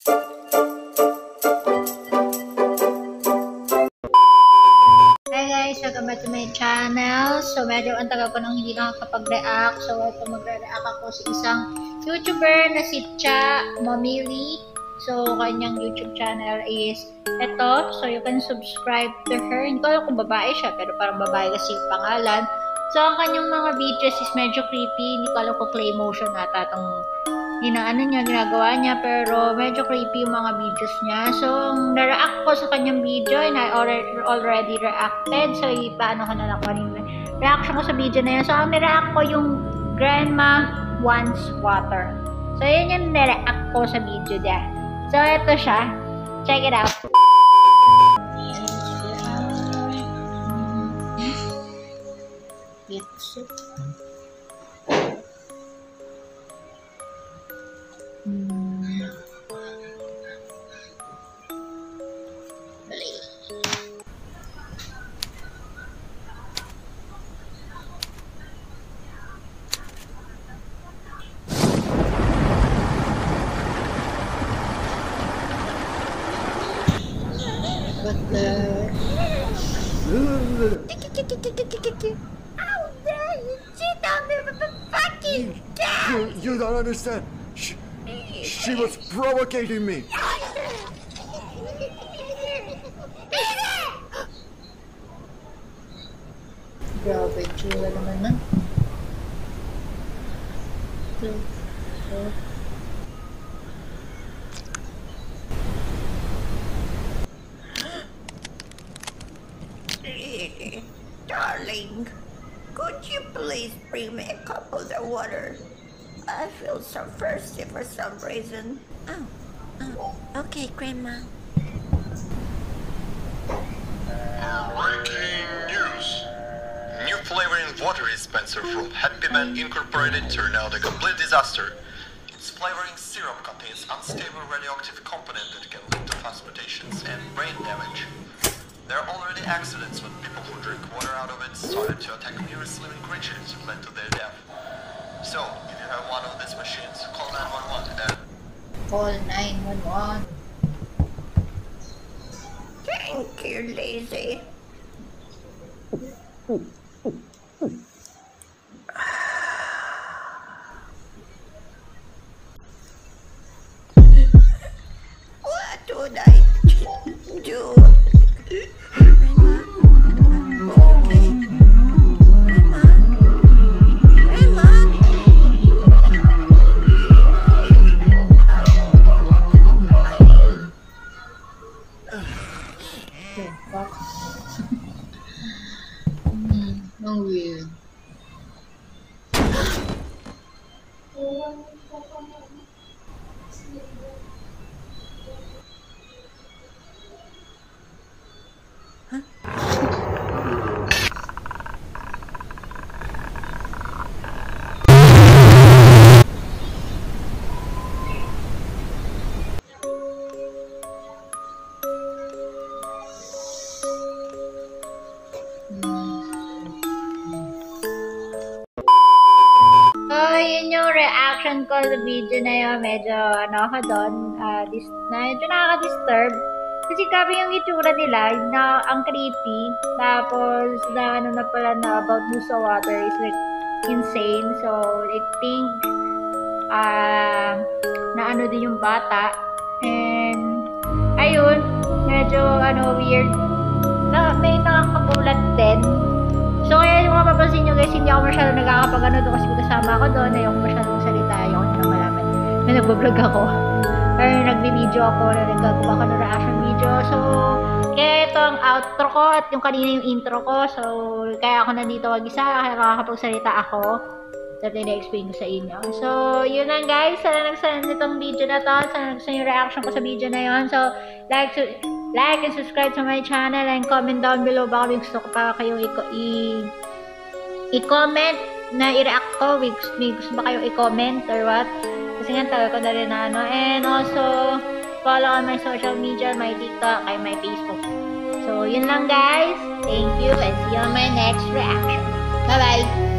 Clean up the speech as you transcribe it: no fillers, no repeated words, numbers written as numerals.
Hi guys! Welcome back to my channel. So medyo ang tagal ko nang hindi nakakapag-react. So ito magre-react ako sa isang YouTuber na si Cha Mamili. So kanyang YouTube channel is ito. So you can subscribe to her. Hindi ko alam kung babae siya, pero parang babae kasi yung pangalan. So ang kanyang mga videos is medyo creepy. Hindi ko alam kung clay motion ata itong ginagawa niya, pero medyo creepy yung mga videos niya. So, na-react ko sa kanyang video and I already reacted. So, paano ko na lang kung reaction ko sa video na yan. So, ang na-react ko yung Grandma Wants Water. So, yun yung na-react ko sa video niya. So, ito siya. Check it out. What the? How dare you sit down there with the fucking cat? You don't understand. She was provoking me. Grabe, chula naman na. Darling, could you please bring me a cup of the water? I feel so thirsty for some reason. Oh, okay, Grandma. Breaking news! New flavor in water dispenser from Happy Man Incorporated turned out a complete disaster. Its flavoring syrup contains unstable radioactive component that can lead to transplantations and brain damage. There are already accidents when people who drink water out of it started to attack nearest living creatures that led to their death. So, if you have one of these machines, call 911 and... Call 911. Thank you, Lazy. What would I do? Ang weird. So, yun yung reaction ko sa video na yun. Medyo, ako doon, medyo nakaka-disturb. Kasi grabe yung itsura nila, ang creepy. Tapos, na pala na about do sa water is like insane. So, I think, na din yung bata. And, ayun, medyo, weird. May nakakagulat din. So, kaya yung mapapansin nyo guys, hindi ako masyadong nagkakapag doon kasi kasama ako doon. Ayoko masyadong salita. Ayoko nyo na malaman na nagbablog ako. Or nagbi-video ako na nagagawa ko ng reaction video. So, kaya ito ang outro ko at yung kanina yung intro ko. So, kaya ako nandito mag-isa. Kaya nakakapagsalita ako. So, tina-explain ko sa inyo. So, yun lang guys. Sana nagsalan itong video na to. Sana nagsalan yung reaction ko sa video na yun. So, like and subscribe to my channel and comment down below baka may gusto ko pa kayong i-comment na i-react ko. May gusto ba kayong i-comment or what? Kasi nga tagal ko na rin na And also, follow on my social media, my TikTok, and my Facebook. So, yun lang guys. Thank you and see you on my next reaction. Bye-bye!